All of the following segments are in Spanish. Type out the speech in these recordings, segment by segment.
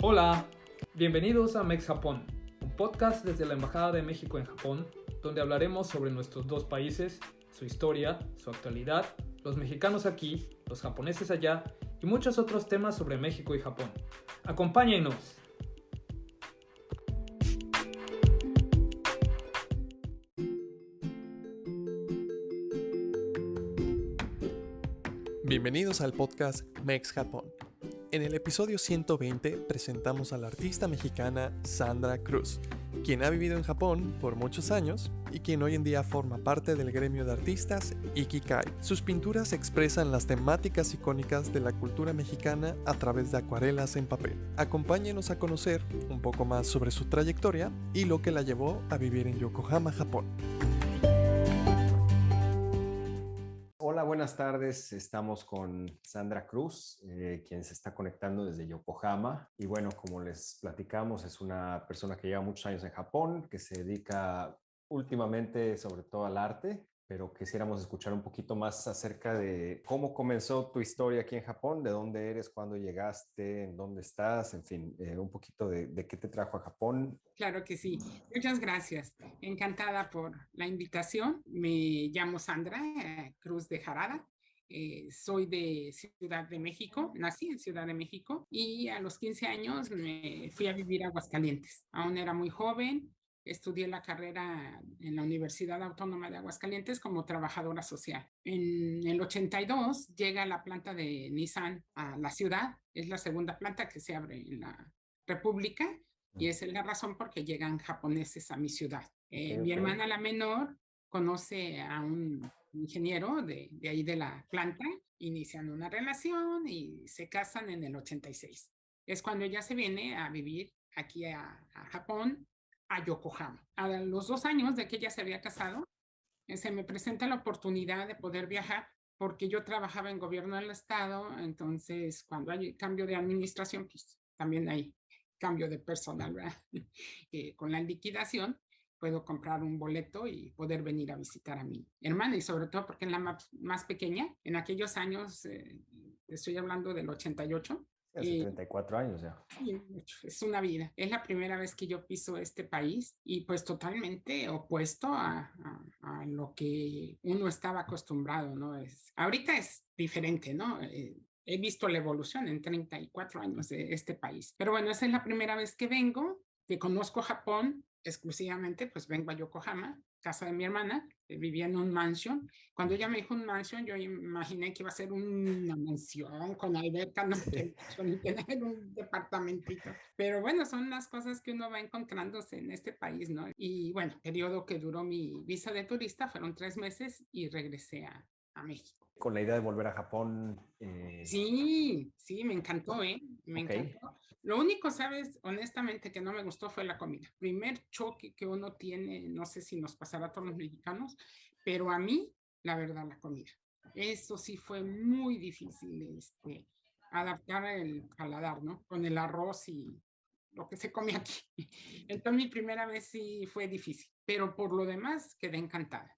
Hola, bienvenidos a Mex Japón, un podcast desde la Embajada de México en Japón, donde hablaremos sobre nuestros dos países, su historia, su actualidad, los mexicanos aquí, los japoneses allá y muchos otros temas sobre México y Japón. ¡Acompáñenos! Bienvenidos al podcast Mex Japón. En el episodio 120 presentamos a la artista mexicana Sandra Cruz, quien ha vivido en Japón por muchos años y quien hoy en día forma parte del gremio de artistas Ikikai. Sus pinturas expresan las temáticas icónicas de la cultura mexicana a través de acuarelas en papel. Acompáñenos a conocer un poco más sobre su trayectoria y lo que la llevó a vivir en Yokohama, Japón. Hola, buenas tardes. Estamos con Sandra Cruz, quien se está conectando desde Yokohama. Y bueno, como les platicamos, es una persona que lleva muchos años en Japón, que se dedica últimamente sobre todo al arte, pero quisiéramos escuchar un poquito más acerca de cómo comenzó tu historia aquí en Japón, de dónde eres, cuándo llegaste, en dónde estás, en fin, un poquito de qué te trajo a Japón. Claro que sí. Muchas gracias. Encantada por la invitación. Me llamo Sandra Cruz de Jarada. Soy de Ciudad de México, nací en Ciudad de México y a los 15 años me fui a vivir a Aguascalientes. Aún era muy joven, estudié la carrera en la Universidad Autónoma de Aguascalientes como trabajadora social. En el 82 llega la planta de Nissan a la ciudad, es la segunda planta que se abre en la República. Y esa es la razón por qué llegan japoneses a mi ciudad. Mi hermana, la menor, conoce a un ingeniero de ahí de la planta, inician una relación y se casan en el 86. Es cuando ella se viene a vivir aquí a Japón, a Yokohama. A los 2 años de que ella se había casado, se me presenta la oportunidad de poder viajar porque yo trabajaba en gobierno del estado, entonces cuando hay cambio de administración, pues también hay cambio de personal, ¿verdad? Con la liquidación puedo comprar un boleto y poder venir a visitar a mi hermana y sobre todo porque es la más pequeña. En aquellos años, estoy hablando del 88. Hace 34 años ya. Sí, es una vida. Es la primera vez que yo piso este país y pues totalmente opuesto a lo que uno estaba acostumbrado, ¿no? Ahorita es diferente, ¿no? He visto la evolución en 34 años de este país. Pero bueno, esa es la primera vez que vengo, que conozco Japón exclusivamente, pues vengo a Yokohama, casa de mi hermana, vivía en un mansion. Cuando ella me dijo un mansion, yo imaginé que iba a ser una mansión con alberca, no, que tener un departamentito. Pero bueno, son las cosas que uno va encontrándose en este país, ¿no? Y bueno, el periodo que duró mi visa de turista fueron 3 meses y regresé a México. Con la idea de volver a Japón. Sí, me encantó, ¿eh? Me encantó. Lo único, sabes, honestamente, que no me gustó fue la comida. Primer choque que uno tiene, no sé si nos pasará a todos los mexicanos, pero a mí, la verdad, la comida. Eso sí fue muy difícil, adaptar el paladar, ¿no? Con el arroz y lo que se come aquí. Entonces, mi primera vez sí fue difícil, pero por lo demás quedé encantada.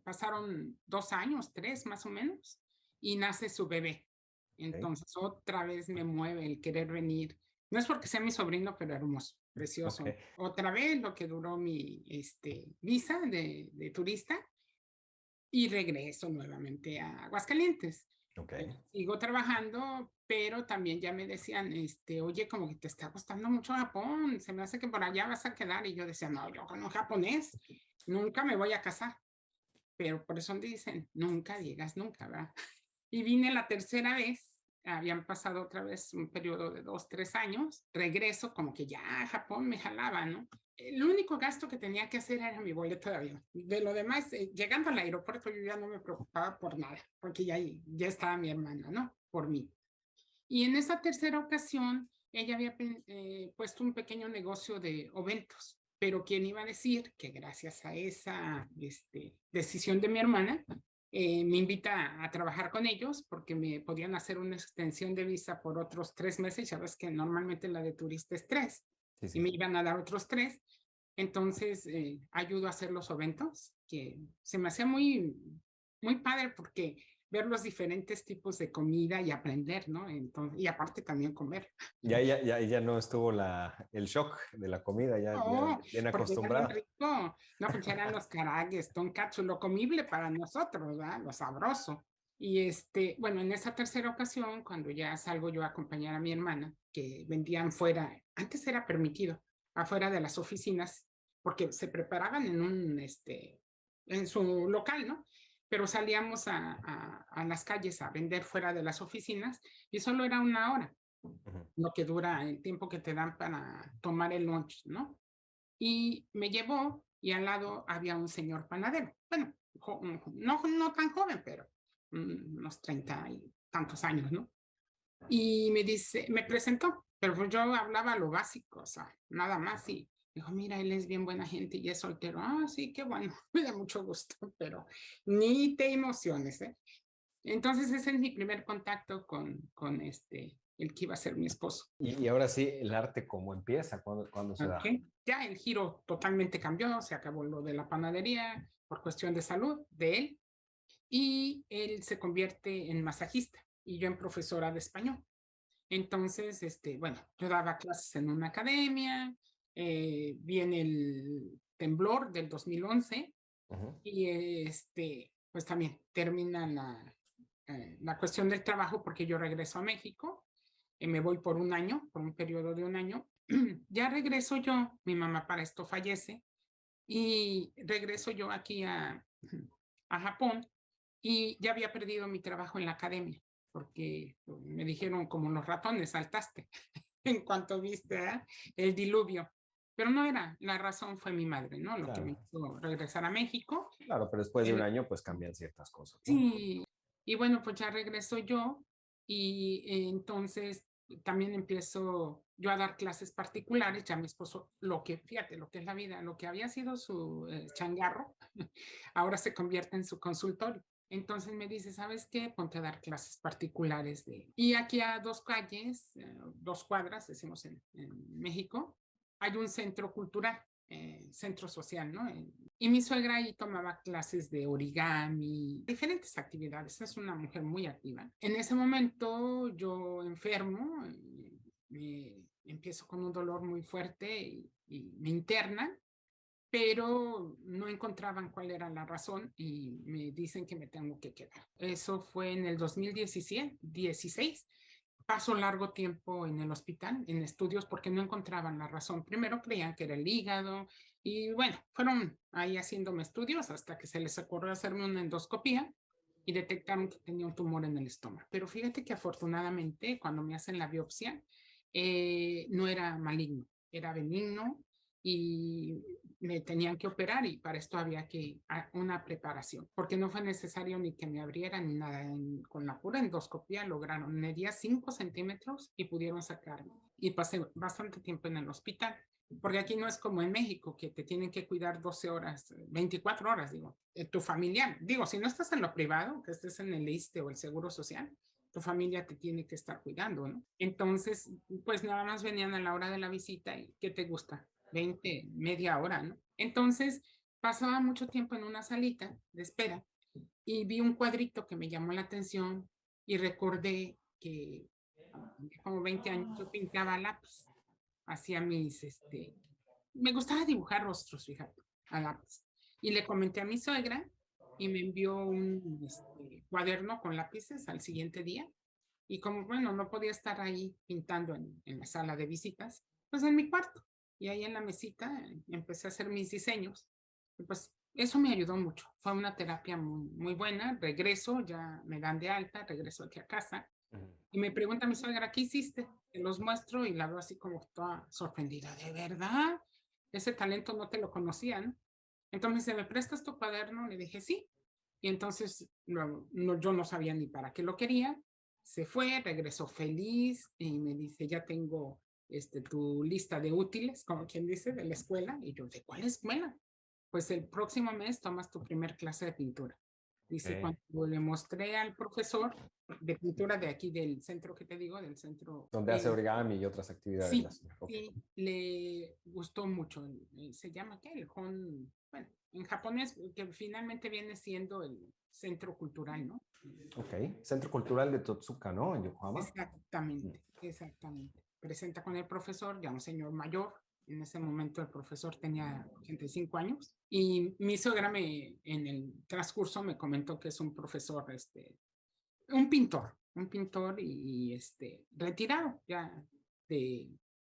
Pasaron 2 años, 3 más o menos, y nace su bebé. Entonces otra vez me mueve el querer venir. No es porque sea mi sobrino, pero hermoso, precioso. Okay. Otra vez lo que duró mi visa de turista y regreso nuevamente a Aguascalientes. Okay. Sigo trabajando, pero también ya me decían, oye, como que te está costando mucho Japón, se me hace que por allá vas a quedar. Y yo decía, no, yo con un japonés nunca me voy a casar. Pero por eso dicen, nunca digas nunca, ¿verdad? Y vine la tercera vez, habían pasado otra vez un periodo de 2, 3 años, regreso como que ya a Japón me jalaba, ¿no? El único gasto que tenía que hacer era mi boleto de avión. De lo demás, llegando al aeropuerto yo ya no me preocupaba por nada, porque ya estaba mi hermana, ¿no? Por mí. Y en esa tercera ocasión, ella había puesto un pequeño negocio de eventos, pero quién iba a decir que gracias a esa decisión de mi hermana, me invita a trabajar con ellos porque me podían hacer una extensión de visa por otros 3 meses. Ya ves que normalmente la de turista es 3, y me iban a dar otros 3. Entonces, ayudo a hacer los eventos, que se me hacía muy, muy padre porque ver los diferentes tipos de comida y aprender, ¿no? Entonces, y aparte también comer. Ya no estuvo el shock de la comida, ya No, bien porque era bien acostumbrada. rico. No, pues eran los karagues, tonkatsu, lo comible para nosotros, ¿verdad? Lo sabroso. Y bueno, en esa tercera ocasión, cuando ya salgo yo a acompañar a mi hermana, que vendían fuera, antes era permitido, afuera de las oficinas, porque se preparaban en su local, ¿no? Pero salíamos a las calles a vender fuera de las oficinas y solo era una hora, Ujú. lo que dura el tiempo que te dan para tomar el lunch, ¿no? Y me llevó y al lado había un señor panadero. Bueno, no tan joven, pero unos 30 y tantos años, ¿no? Y me presentó, pero pues yo hablaba lo básico, o sea, nada más. Y dijo, mira, él es bien buena gente y es soltero. Ah, sí, qué bueno, me da mucho gusto, pero ni te emociones, ¿eh? Entonces ese es mi primer contacto con el que iba a ser mi esposo. Y ahora sí, el arte, ¿cómo empieza? ¿Cuándo se da? Okay. Ya el giro totalmente cambió, se acabó lo de la panadería por cuestión de salud de él y él se convierte en masajista y yo en profesora de español. Entonces, bueno, yo daba clases en una academia, viene el temblor del 2011 Ujú. y pues también termina la cuestión del trabajo porque yo regreso a México, me voy por un año, por un periodo de un año. Ya regreso yo, mi mamá para esto fallece y regreso yo aquí a Japón y ya había perdido mi trabajo en la academia porque me dijeron como los ratones saltaste en cuanto viste el diluvio. Pero no era, la razón fue mi madre, ¿no? Lo que me Claro, hizo regresar a México. claro, pero después de un Eh, año, pues cambian ciertas cosas, ¿no? sí, y bueno, pues ya regreso yo y entonces también empiezo yo a dar clases particulares, ya mi esposo, fíjate, lo que es la vida, lo que había sido su changarro, ahora se convierte en su consultorio. Entonces me dice, ¿sabes qué? Ponte a dar clases particulares Y aquí a 2 calles, 2 cuadras, decimos en México, hay un centro cultural, centro social, ¿no? Y mi suegra ahí tomaba clases de origami, diferentes actividades. Es una mujer muy activa. En ese momento yo enfermo, empiezo con un dolor muy fuerte y me internan, pero no encontraban cuál era la razón y me dicen que me tengo que quedar. Eso fue en el 2016. Paso largo tiempo en el hospital, en estudios, porque no encontraban la razón. Primero creían que era el hígado y bueno, fueron ahí haciéndome estudios hasta que se les ocurrió hacerme una endoscopía y detectaron que tenía un tumor en el estómago. Pero fíjate que afortunadamente cuando me hacen la biopsia no era maligno, era benigno y me tenían que operar y para esto había una preparación, porque no fue necesario ni que me abrieran ni nada. Con la pura endoscopía lograron, medía 5 centímetros y pudieron sacarme. Y pasé bastante tiempo en el hospital, porque aquí no es como en México, que te tienen que cuidar 12 horas, 24 horas, digo, tu familiar. Digo, si no estás en lo privado, que estés en el ISSSTE o el Seguro Social, tu familia te tiene que estar cuidando, ¿no? Entonces, pues nada más venían a la hora de la visita y ¿qué te gusta? 20, media hora, ¿no? Entonces, pasaba mucho tiempo en una salita de espera y vi un cuadrito que me llamó la atención y recordé que como 20 años yo pintaba lápiz, hacía me gustaba dibujar rostros, fíjate, a lápiz. Y le comenté a mi suegra y me envió un cuaderno con lápices al siguiente día. Y como, bueno, no podía estar ahí pintando en la sala de visitas, pues en mi cuarto. Y ahí en la mesita empecé a hacer mis diseños. Y pues eso me ayudó mucho. Fue una terapia muy, muy buena. Regreso, ya me dan de alta, regreso aquí a casa. Ujú. Y me pregunta mi suegra, ¿qué hiciste? Te los muestro y la veo así como toda sorprendida. ¿De verdad? Ese talento no te lo conocían. Entonces, ¿me prestas tu cuaderno? Le dije, sí. Y entonces yo no sabía ni para qué lo quería. Se fue, regresó feliz y me dice, ya tengo tu lista de útiles, como quien dice, de la escuela. Y yo, ¿de cuál escuela? Pues el próximo mes tomas tu primer clase de pintura. Dice, Ok. cuando le mostré al profesor de pintura de aquí, del centro que te digo, del centro, Donde hace origami y otras actividades. sí, Ok. sí, le gustó mucho. Se llama, ¿qué? bueno, en japonés, que finalmente viene siendo el centro cultural, ¿no? Ok, Centro Cultural de Totsuka, ¿no? En Yokohama. Exactamente, exactamente. Presenta con el profesor, ya un señor mayor. En ese momento el profesor tenía 85 años y mi suegra en el transcurso me comentó que es un profesor, un pintor y retirado ya de,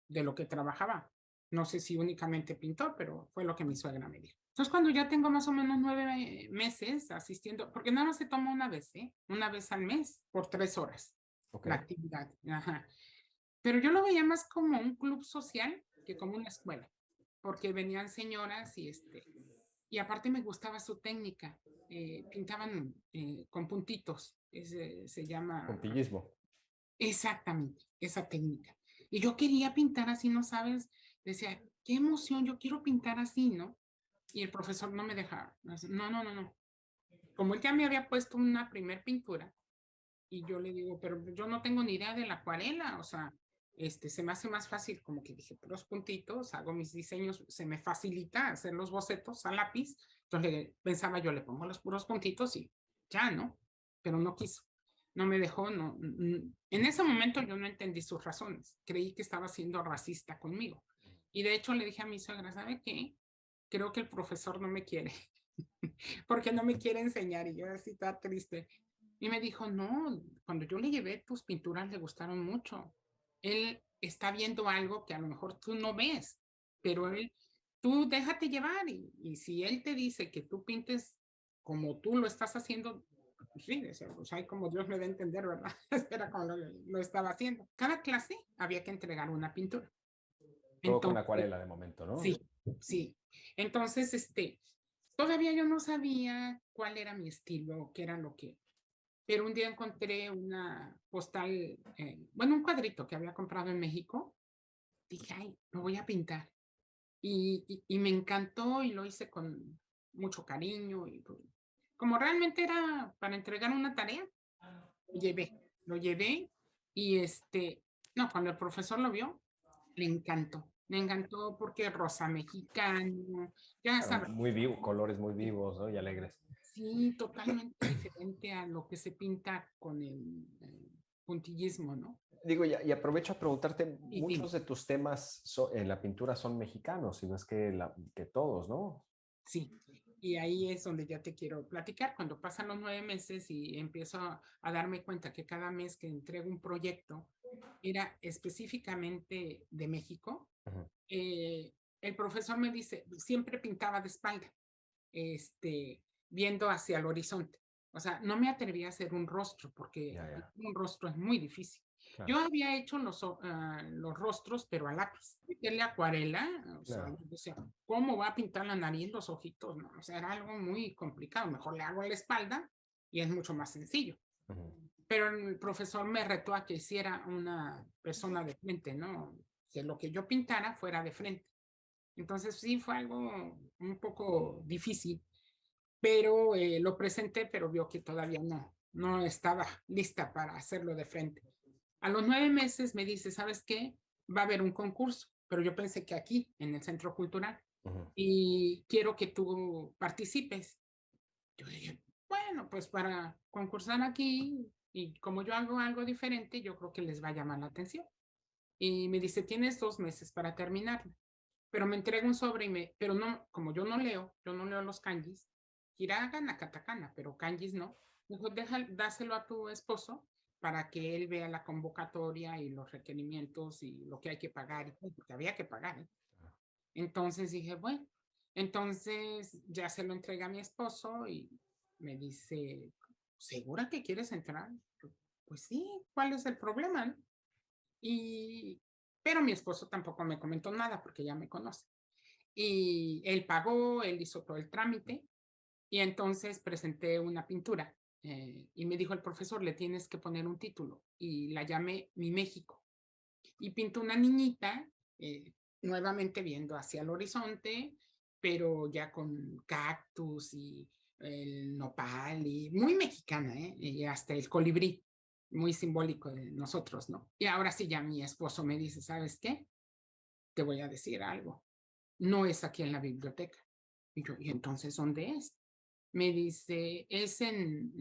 de lo que trabajaba. No sé si únicamente pintor, pero fue lo que mi suegra me dijo. Entonces, cuando ya tengo más o menos 9 meses asistiendo, porque nada más se toma una vez, ¿eh? Una vez al mes, por 3 horas, Ok. la actividad. Ajá. Pero yo lo veía más como un club social que como una escuela, porque venían señoras y aparte me gustaba su técnica. Pintaban con puntitos, se llama Puntillismo. exactamente esa técnica. Y yo quería pintar así, no sabes, decía, qué emoción, yo quiero pintar así, ¿no? Y el profesor no me dejaba. No, no, no, no. Como él ya me había puesto una primer pintura, y yo le digo, pero yo no tengo ni idea de la acuarela, o sea, se me hace más fácil, como que dije, puros puntitos, hago mis diseños, se me facilita hacer los bocetos a lápiz. Entonces pensaba yo, le pongo los puros puntitos y ya, ¿no? Pero no quiso, no me dejó, no. En ese momento yo no entendí sus razones, creí que estaba siendo racista conmigo. Y de hecho le dije a mi suegra, ¿sabe qué? Creo que el profesor no me quiere, porque no me quiere enseñar. Y yo así está triste. Y me dijo, no, cuando yo le llevé tus pinturas le gustaron mucho. Él está viendo algo que a lo mejor tú no ves, pero tú déjate llevar y si él te dice que tú pintes como tú lo estás haciendo, pues sí, o sea, como Dios me da a entender, ¿verdad? Espera como lo estaba haciendo. Cada clase había que entregar una pintura. Todo con Entonces, acuarela de momento, ¿no? sí, sí. Entonces, todavía yo no sabía cuál era mi estilo, qué era lo que pero un día encontré una postal, bueno, un cuadrito que había comprado en México. Dije, ay, lo voy a pintar. Y me encantó y lo hice con mucho cariño. Y pues, como realmente era para entregar una tarea, lo llevé y no, cuando el profesor lo vio, le encantó porque rosa mexicano, ya Claro, sabes, muy vivo, colores muy vivos, ¿no? Y alegres. sí, totalmente diferente a lo que se pinta con el puntillismo, ¿no? Digo, y aprovecho a preguntarte, Y dime, muchos de tus temas en la pintura son mexicanos, si no es que, que todos, ¿no? sí, y ahí es donde ya te quiero platicar. Cuando pasan los 9 meses y empiezo a darme cuenta que cada mes que entrego un proyecto era específicamente de México, Ujú. el profesor me dice, siempre pintaba de espalda, este, viendo hacia el horizonte. O sea, no me atrevía a hacer un rostro porque Ya, ya, un rostro es muy difícil. Yo claro, había hecho los rostros, pero a lápiz. Meterle acuarela, o sea, claro. yo decía, ¿cómo va a pintar la nariz, los ojitos? No, o sea, era algo muy complicado. Mejor le hago la espalda y es mucho más sencillo. Ujú. Pero el profesor me retó a que hiciera una persona de frente, ¿no? Que lo que yo pintara fuera de frente. Entonces sí fue algo un poco difícil, pero lo presenté, pero vio que todavía no estaba lista para hacerlo de frente. A los 9 meses me dice, ¿sabes qué? Va a haber un concurso, pero yo pensé que aquí, en el Centro Cultural, Ujú. y quiero que tú participes. Yo dije, bueno, pues para concursar aquí, y como yo hago algo diferente, yo creo que les va a llamar la atención. Y me dice, tienes 2 meses para terminarlo. Pero me entrega un sobre pero no, como yo no leo los kanjis, hiragana, katakana, pero kanjis no. Dijo, dáselo a tu esposo para que él vea la convocatoria y los requerimientos y lo que hay que pagar, porque había que pagar, ¿eh? Entonces dije, bueno, entonces ya se lo entregué a mi esposo y me dice, ¿segura que quieres entrar? Pues sí, ¿cuál es el problema, no? Y, pero mi esposo tampoco me comentó nada porque ya me conoce. Y él pagó, él hizo todo el trámite y entonces presenté una pintura. Y me dijo el profesor, le tienes que poner un título. Y la llamé Mi México. Y pinto una niñita, nuevamente viendo hacia el horizonte, pero ya con cactus y el nopal, y muy mexicana, ¿eh? Y hasta el colibrí, muy simbólico de nosotros, ¿no? Y ahora sí, ya mi esposo me dice, ¿sabes qué? Te voy a decir algo. No es aquí en la biblioteca. Y yo, ¿y entonces dónde es? Me dice, es en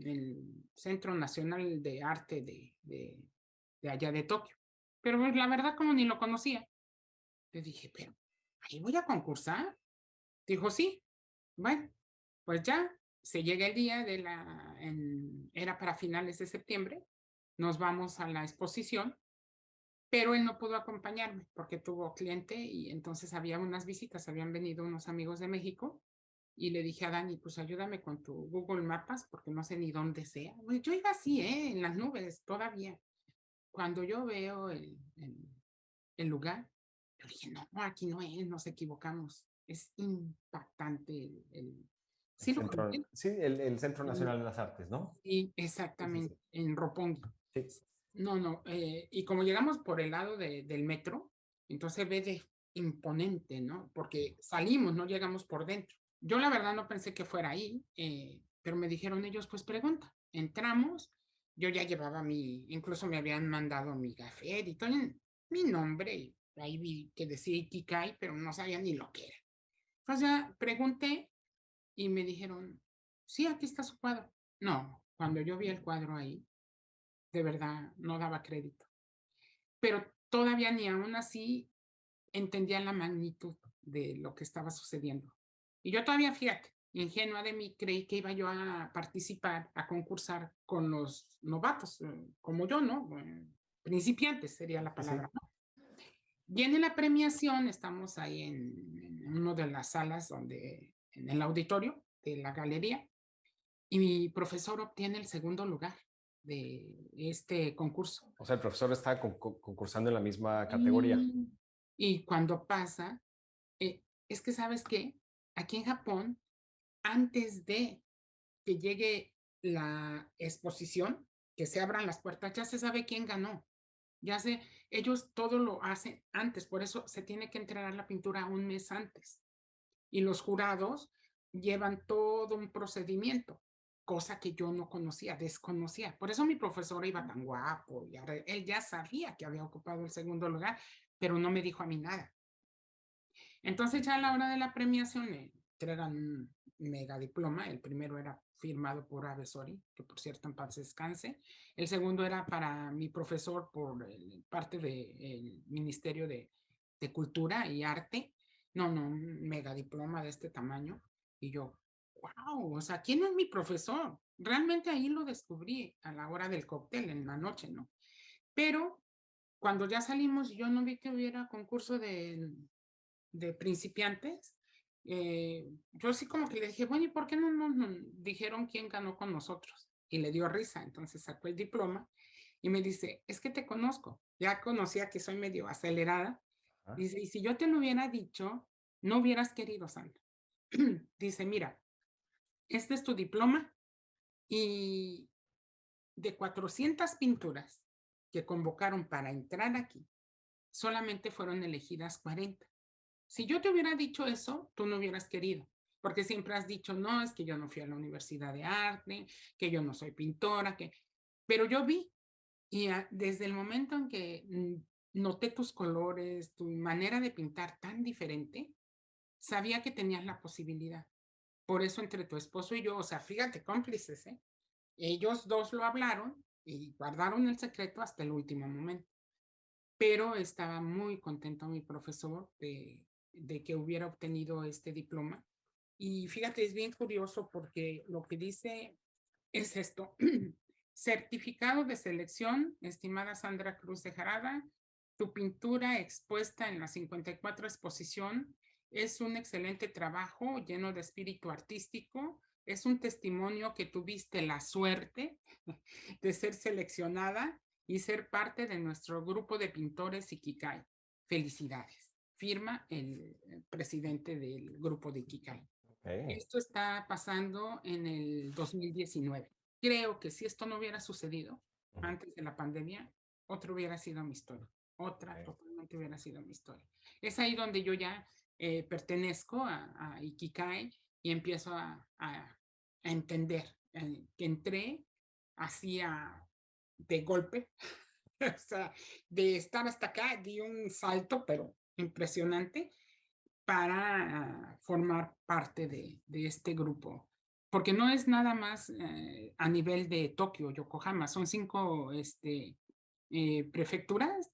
el Centro Nacional de Arte de allá de Tokio. Pero pues, la verdad como ni lo conocía. Le dije, pero ahí voy a concursar. Dijo, sí. Bueno, pues ya se llega el día era para finales de septiembre. Nos vamos a la exposición, pero él no pudo acompañarme porque tuvo cliente y entonces había unas visitas, habían venido unos amigos de México y le dije a Dani, pues ayúdame con tu Google Maps porque no sé ni dónde sea. Bueno, yo iba así, en las nubes todavía. Cuando yo veo el lugar, yo dije, no, aquí no es, nos equivocamos. Es impactante El sí lo centro, conté. sí, el Centro Nacional de las Artes, ¿no? Sí, Sí, sí, sí. exactamente, en Roppongi. Sí. No, no, y como llegamos por el lado del metro, entonces ve de imponente, ¿no? Porque salimos, no llegamos por dentro. Yo la verdad no pensé que fuera ahí, pero me dijeron ellos, pues pregunta. Entramos, yo ya llevaba incluso me habían mandado mi gafet y todo, mi nombre, y ahí vi que decía Ikikai, pero no sabía ni lo que era. Entonces ya pregunté y me dijeron, sí, aquí está su cuadro. No, cuando yo vi el cuadro ahí, de verdad no daba crédito. Pero todavía ni aún así entendía la magnitud de lo que estaba sucediendo. Y yo todavía, fíjate, ingenua de mí, creí que iba yo a participar, a concursar con los novatos, como yo, ¿no? Principiantes sería la Sí, sí. palabra, ¿no? Viene la premiación, estamos ahí en una de las salas en el auditorio de la galería, y mi profesor obtiene el segundo lugar de este concurso. O sea, el profesor está concursando en la misma categoría. Y cuando pasa, es que, ¿sabes qué? Aquí en Japón, antes de que llegue la exposición, que se abran las puertas, ya se sabe quién ganó. Ya sé, ellos todo lo hacen antes, por eso se tiene que entregar la pintura un mes antes. Y los jurados llevan todo un procedimiento, cosa que yo no conocía, desconocía. Por eso mi profesor iba tan guapo, y él ya sabía que había ocupado el segundo lugar, pero no me dijo a mí nada. Entonces ya a la hora de la premiación me entregan un mega diploma. El primero era firmado por Abe Sori, que por cierto en paz descanse. El segundo era para mi profesor por parte del Ministerio de Cultura y Arte. No, no, un mega diploma de este tamaño. Y yo, wow, o sea, ¿quién es mi profesor? Realmente ahí lo descubrí a la hora del cóctel, en la noche, ¿no? Pero cuando ya salimos, yo no vi que hubiera concurso de principiantes. Yo sí como que le dije, bueno, ¿y por qué no nos dijeron quién ganó con nosotros? Y le dio risa, entonces sacó el diploma y me dice, es que te conozco, ya conocía que soy medio acelerada. Ajá. Dice, y si yo te lo hubiera dicho, no hubieras querido, Sandra. Dice, mira, este es tu diploma y de 400 pinturas que convocaron para entrar aquí, solamente fueron elegidas 40. Si yo te hubiera dicho eso, tú no hubieras querido, porque siempre has dicho, no, es que yo no fui a la Universidad de Arte, que yo no soy pintora, pero yo vi, y desde el momento en que noté tus colores, tu manera de pintar tan diferente, sabía que tenías la posibilidad. Por eso entre tu esposo y yo, o sea, fíjate, cómplices, ¿eh? Ellos dos lo hablaron y guardaron el secreto hasta el último momento. Pero estaba muy contento mi profesor de que hubiera obtenido este diploma. Y fíjate, es bien curioso porque lo que dice es esto. Certificado de selección, estimada Sandra Cruz de Jarada, tu pintura expuesta en la 54 exposición es un excelente trabajo lleno de espíritu artístico. Es un testimonio que tuviste la suerte de ser seleccionada y ser parte de nuestro grupo de pintores Ikikai. Felicidades. Firma el presidente del grupo de Ikikai. Okay. Esto está pasando en el 2019. Creo que si esto no hubiera sucedido antes de la pandemia, otra hubiera sido mi historia. Otra Okay. totalmente hubiera sido mi historia. Es ahí donde yo ya pertenezco a Ikikai y empiezo a entender que entré así de golpe, o sea, de estar hasta acá, di un salto, pero impresionante, para formar parte de este grupo. Porque no es nada más a nivel de Tokio, Yokohama, son 5 prefecturas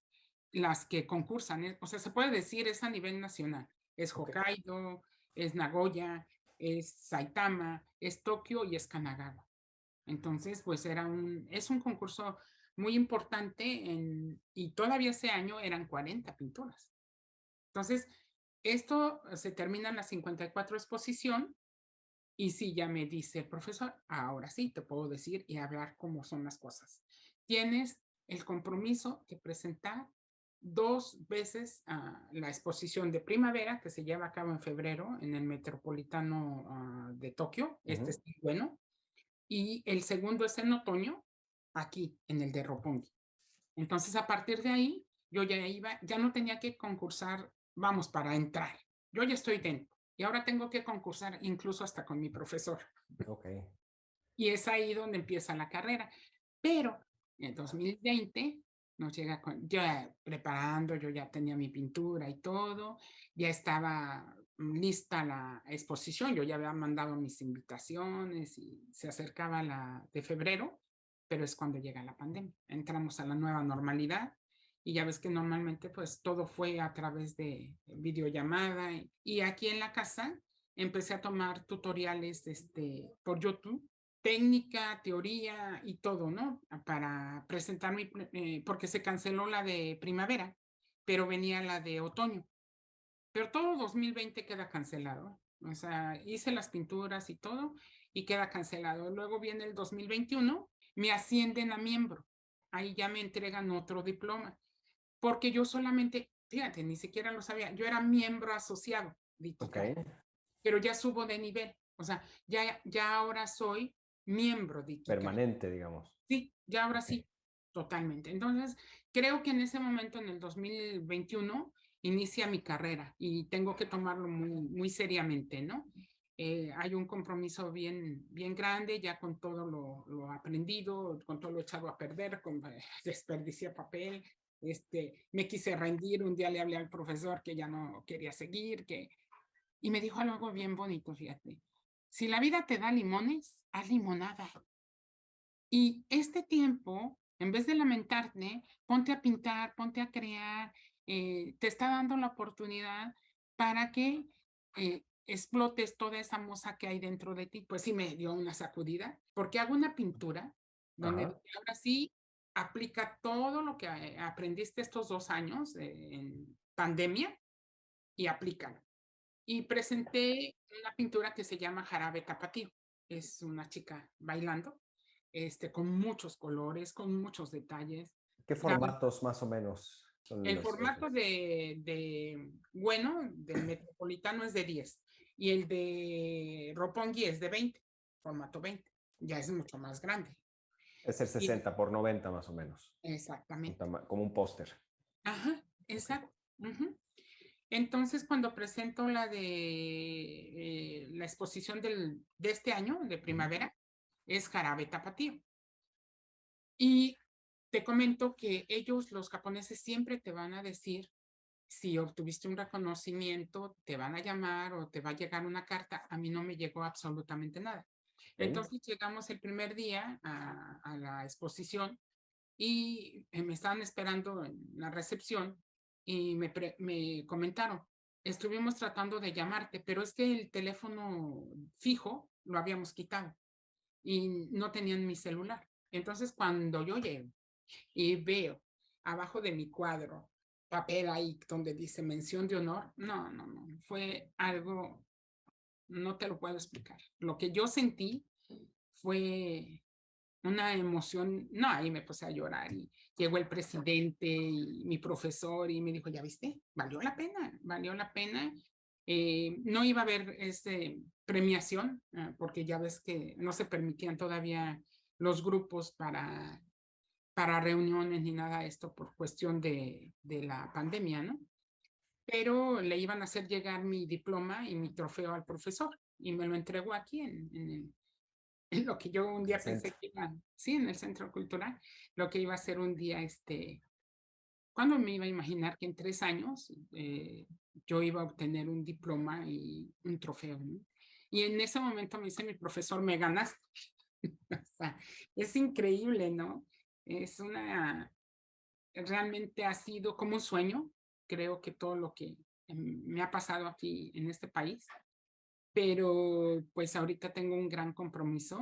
las que concursan. O sea, se puede decir es a nivel nacional. Es Hokkaido, es Nagoya, es Saitama, es Tokio y es Kanagawa. Entonces, pues es un concurso muy importante y todavía ese año eran 40 pinturas. Entonces, esto se termina en la 54 exposición y sí, ya me dice el profesor, ahora sí te puedo decir y hablar cómo son las cosas. Tienes el compromiso de presentar 2 veces la exposición de primavera que se lleva a cabo en febrero en el Metropolitano de Tokio, este es bueno, y el segundo es en otoño, aquí en el de Roppongi. Entonces, a partir de ahí, yo ya no tenía que concursar, vamos, para entrar. Yo ya estoy dentro. Y ahora tengo que concursar incluso hasta con mi profesor. Ok. Y es ahí donde empieza la carrera. Pero en 2020 nos llega ya preparando, yo ya tenía mi pintura y todo, ya estaba lista la exposición, yo ya había mandado mis invitaciones y se acercaba la de febrero, pero es cuando llega la pandemia. Entramos a la nueva normalidad y ya ves que normalmente pues todo fue a través de videollamada y aquí en la casa empecé a tomar tutoriales por YouTube, técnica, teoría y todo, ¿no? Para presentar porque se canceló la de primavera, pero venía la de otoño. Pero todo 2020 queda cancelado. O sea, hice las pinturas y todo y queda cancelado. Luego viene el 2021, me ascienden a miembro. Ahí ya me entregan otro diploma. Porque yo solamente, fíjate, ni siquiera lo sabía, yo era miembro asociado, Ok. pero ya subo de nivel. O sea, ya ahora soy miembro de Ikigai. Permanente, digamos. Sí, ya ahora Ok. sí, totalmente. Entonces, creo que en ese momento, en el 2021, inicia mi carrera y tengo que tomarlo muy, muy seriamente, ¿no? Hay un compromiso bien, bien grande, ya con todo lo aprendido, con todo lo echado a perder, con desperdicié papel, me quise rendir, un día le hablé al profesor que ya no quería seguir, y me dijo algo bien bonito, fíjate, si la vida te da limones, haz limonada. Y este tiempo, en vez de lamentarte, ponte a pintar, ponte a crear, te está dando la oportunidad para que explotes toda esa moza que hay dentro de ti. Pues sí me dio una sacudida, porque hago una pintura donde Ajá. ahora sí aplica todo lo que aprendiste estos 2 años en pandemia y aplícalo. Y presenté una pintura que se llama Jarabe Tapatío. Es una chica bailando con muchos colores, con muchos detalles. ¿Qué formatos más o menos son El los formato esos? bueno, del Metropolitano es de 10 y el de Roppongi es de 20, formato 20. Ya es mucho más grande. Es el Y, 60 por 90 más o menos. exactamente. Como un póster. Ajá, Ok. exacto. Ujú. Entonces, cuando presento la exposición de este año, de primavera, es Jarabe Tapatío. Y te comento que ellos, los japoneses, siempre te van a decir, si obtuviste un reconocimiento, te van a llamar o te va a llegar una carta. A mí no me llegó absolutamente nada. Ok. Entonces llegamos el primer día a la exposición y me estaban esperando en la recepción y me comentaron, estuvimos tratando de llamarte, pero es que el teléfono fijo lo habíamos quitado y no tenían mi celular. Entonces, cuando yo llego y veo abajo de mi cuadro papel ahí donde dice mención de honor, no, fue algo, no te lo puedo explicar. Lo que yo sentí fue una emoción, no, ahí me puse a llorar y llegó el presidente y mi profesor y me dijo, ya viste, valió la pena. No iba a haber premiación porque ya ves que no se permitían todavía los grupos para reuniones ni nada de esto por cuestión de la pandemia, ¿no? Pero le iban a hacer llegar mi diploma y mi trofeo al profesor y me lo entregó aquí en lo que yo un El día pensé centro. que iba, sí, en el centro cultural, lo que iba a ser un día ¿Cuándo me iba a imaginar que en 3 años yo iba a obtener un diploma y un trofeo, ¿no? Y en ese momento me dice mi profesor, me ganaste. O sea, es increíble, ¿no? Es realmente ha sido como un sueño. Creo que todo lo que me ha pasado aquí en este país, pero pues ahorita tengo un gran compromiso,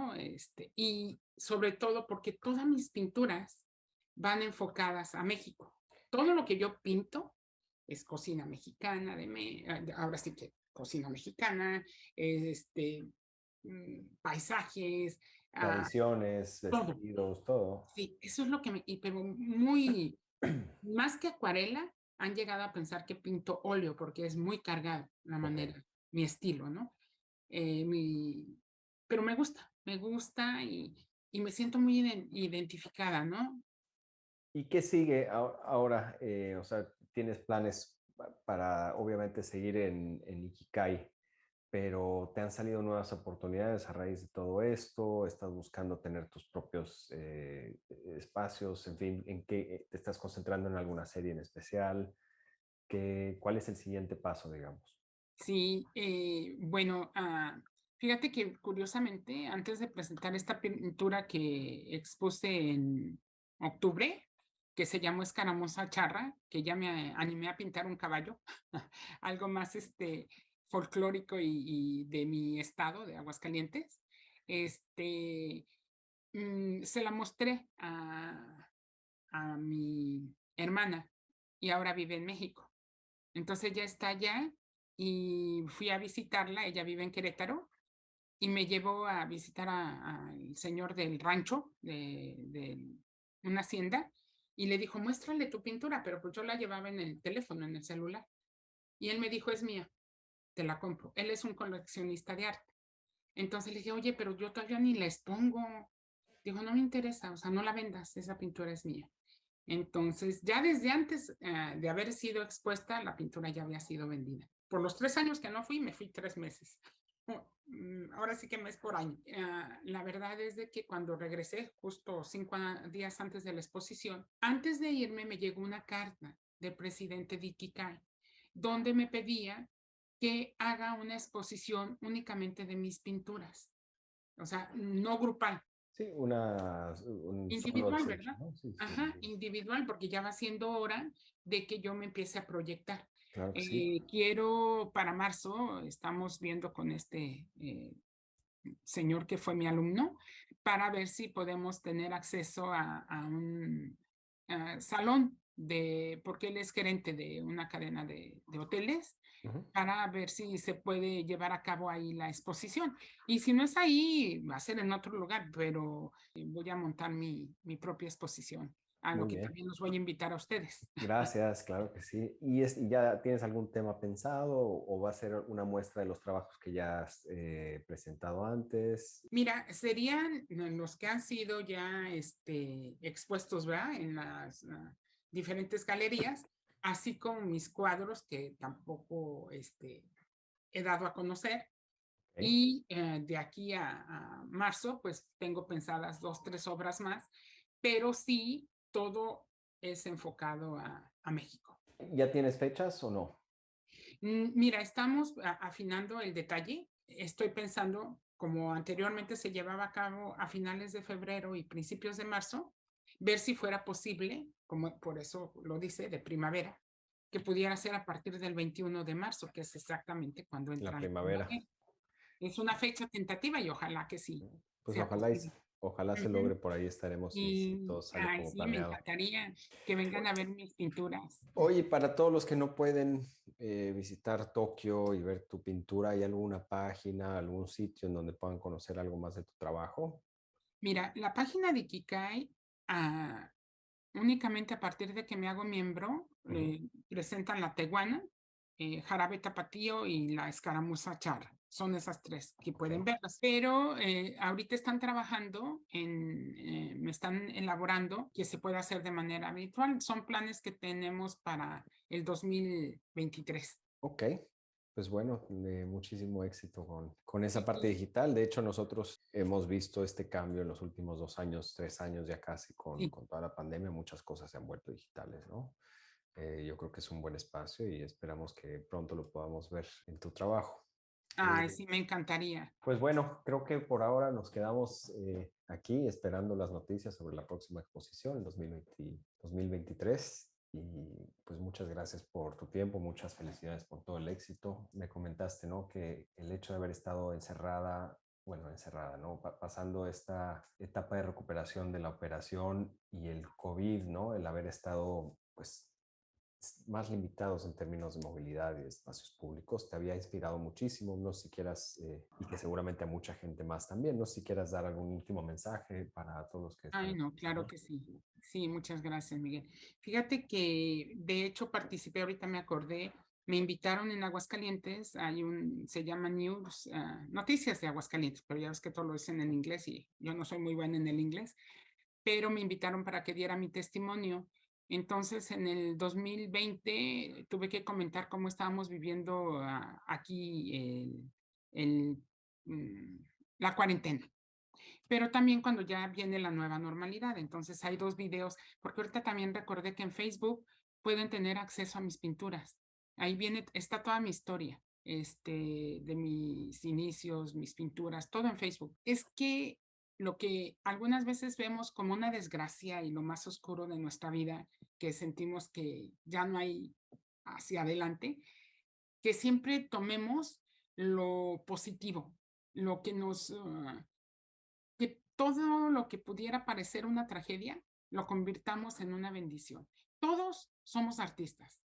y sobre todo porque todas mis pinturas van enfocadas a México. Todo lo que yo pinto es cocina mexicana, ahora sí que cocina mexicana, paisajes, Tradiciones, todo. vestidos, todo. Sí, eso es lo que pero muy, más que acuarela, han llegado a pensar que pinto óleo porque es muy cargado la Ok. manera, mi estilo, ¿no? Eh, mi, pero me gusta y me siento muy identificada, ¿no? ¿Y qué sigue ahora? O sea, tienes planes para obviamente seguir en Ikigai, pero ¿te han salido nuevas oportunidades a raíz de todo esto? ¿Estás buscando tener tus propios espacios? En fin, ¿en qué te estás concentrando en alguna serie en especial? ¿Cuál es el siguiente paso, digamos? Sí, bueno, fíjate que curiosamente, antes de presentar esta pintura que expuse en octubre, que se llamó Escaramuza Charra, que ya me animé a pintar un caballo, algo más folclórico y de mi estado, de Aguascalientes, este, se la mostré a mi hermana y ahora vive en México. Entonces ella está allá y fui a visitarla, ella vive en Querétaro, y me llevó a visitar al señor del rancho, de una hacienda, y le dijo, muéstrale tu pintura, pero pues yo la llevaba en el teléfono, en el celular. Y él me dijo, es mía, te la compro. Él es un coleccionista de arte. Entonces le dije, oye, pero yo todavía ni la expongo. Dijo, no me interesa, o sea, no la vendas, esa pintura es mía. Entonces, ya desde antes de haber sido expuesta, la pintura ya había sido vendida. Por los 3 años que no fui, me fui 3 meses. Ahora sí que mes por año. La verdad es de que cuando regresé, justo 5 días antes de la exposición, antes de irme me llegó una carta del presidente de Ikigai, donde me pedía que haga una exposición únicamente de mis pinturas, o sea, no grupal, Sí, un solo individual, exhibition, ¿verdad? ¿no? Sí, sí, Ajá, individual, porque ya va siendo hora de que yo me empiece a proyectar. claro que sí. Quiero para marzo, estamos viendo con este señor que fue mi alumno, para ver si podemos tener acceso a un salón porque él es gerente de una cadena de hoteles, Ujú. para ver si se puede llevar a cabo ahí la exposición. Y si no es ahí, va a ser en otro lugar, pero voy a montar mi propia exposición, a lo Muy que bien. también los voy a invitar a ustedes. Gracias, claro que sí. ¿Y ya tienes algún tema pensado o va a ser una muestra de los trabajos que ya has presentado antes? Mira, serían los que han sido ya expuestos, ¿verdad? En las diferentes galerías, así como mis cuadros que tampoco he dado a conocer. Ok. Y de aquí a marzo, pues tengo pensadas 2, 3 obras más, pero sí, todo es enfocado a México. ¿Ya tienes fechas o no? Mira, estamos afinando el detalle. Estoy pensando, como anteriormente se llevaba a cabo a finales de febrero y principios de marzo, ver si fuera posible, como por eso lo dice, de primavera, que pudiera ser a partir del 21 de marzo, que es exactamente cuando La entra la primavera. primavera. Es una fecha tentativa y ojalá que sí Pues sea posible. ojalá se Ujú. logre, por ahí estaremos si Y, todo sale ay, como sí, me planeado. encantaría que vengan a ver mis pinturas. Oye, para todos los que no pueden visitar Tokio y ver tu pintura, ¿hay alguna página, algún sitio en donde puedan conocer algo más de tu trabajo? Mira, la página de Kikai, ah, únicamente a partir de que me hago miembro, Ujú. presentan la teguana, jarabe tapatío y la escaramuza charra. Son esas tres que Ok. pueden verlas. Pero ahorita están trabajando me están elaborando que se pueda hacer de manera habitual. Son planes que tenemos para el 2023. Ok, pues bueno, muchísimo éxito con esa parte Sí, digital. De hecho, nosotros hemos visto este cambio en los últimos 2 años, 3 años ya casi sí, con toda la pandemia. Muchas cosas se han vuelto digitales, ¿no? yo creo que es un buen espacio y esperamos que pronto lo podamos ver en tu trabajo. Ay, sí, me encantaría. Pues bueno, creo que por ahora nos quedamos aquí esperando las noticias sobre la próxima exposición en 2023. Y pues muchas gracias por tu tiempo, muchas felicidades por todo el éxito. Me comentaste, ¿no? Que el hecho de haber estado encerrada, ¿no? Pasando esta etapa de recuperación de la operación y el COVID, ¿no? El haber estado, pues, más limitados en términos de movilidad y de espacios públicos, te había inspirado muchísimo, no sé si quieras, y que seguramente a mucha gente más también, no sé si quieras dar algún último mensaje para todos los que están. Ay, no, claro que sí. Sí, muchas gracias, Miguel. Fíjate que de hecho participé, ahorita me acordé, me invitaron en Aguascalientes, se llama News, Noticias de Aguascalientes, pero ya ves que todo lo dicen en inglés y yo no soy muy buena en el inglés, pero me invitaron para que diera mi testimonio. Entonces, en el 2020 tuve que comentar cómo estábamos viviendo aquí la cuarentena. Pero también cuando ya viene la nueva normalidad. Entonces, hay 2 videos, porque ahorita también recordé que en Facebook pueden tener acceso a mis pinturas. Ahí está toda mi historia, de mis inicios, mis pinturas, todo en Facebook. Es que lo que algunas veces vemos como una desgracia y lo más oscuro de nuestra vida, que sentimos que ya no hay hacia adelante, que siempre tomemos lo positivo, lo que que todo lo que pudiera parecer una tragedia, lo convirtamos en una bendición. Todos somos artistas.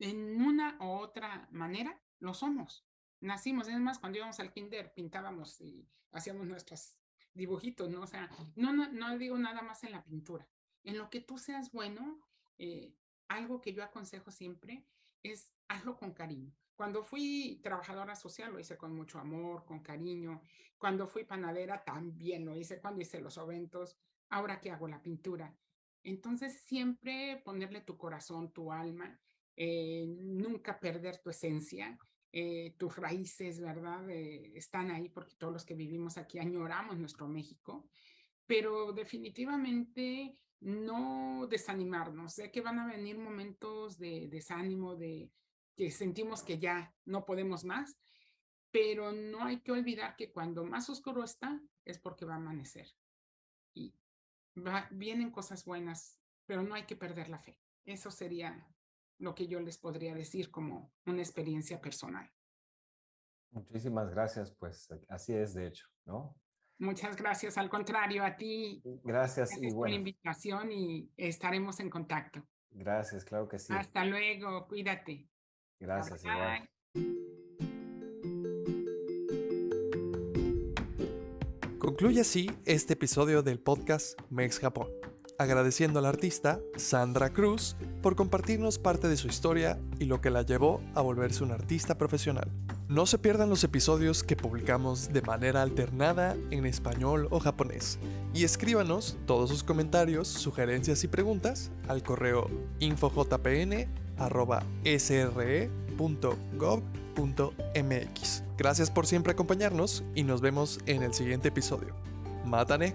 En una u otra manera, lo somos. Nacimos, es más, cuando íbamos al kinder, pintábamos y hacíamos nuestros dibujitos, ¿no? O sea, no digo nada más en la pintura. En lo que tú seas bueno, algo que yo aconsejo siempre es hazlo con cariño. Cuando fui trabajadora social lo hice con mucho amor, con cariño. Cuando fui panadera también lo hice, cuando hice los eventos. Ahora que hago la pintura. Entonces siempre ponerle tu corazón, tu alma, nunca perder tu esencia, tus raíces, ¿verdad? Están ahí porque todos los que vivimos aquí añoramos nuestro México, pero definitivamente no desanimarnos. Sé que van a venir momentos de desánimo, de que sentimos que ya no podemos más, pero no hay que olvidar que cuando más oscuro está es porque va a amanecer y vienen cosas buenas, pero no hay que perder la fe. Eso sería lo que yo les podría decir como una experiencia personal. Muchísimas gracias, pues así es de hecho, ¿no? Muchas gracias, al contrario, a ti. Gracias y Gracias por la bueno, invitación y estaremos en contacto. gracias, claro que sí. Hasta luego, cuídate. Gracias, Bye, igual. bye. Concluye así este episodio del podcast Mex Japón, agradeciendo a la artista Sandra Cruz por compartirnos parte de su historia y lo que la llevó a volverse una artista profesional. No se pierdan los episodios que publicamos de manera alternada en español o japonés y escríbanos todos sus comentarios, sugerencias y preguntas al correo infojpn@sre.gov.mx. Gracias por siempre acompañarnos y nos vemos en el siguiente episodio. Mátane.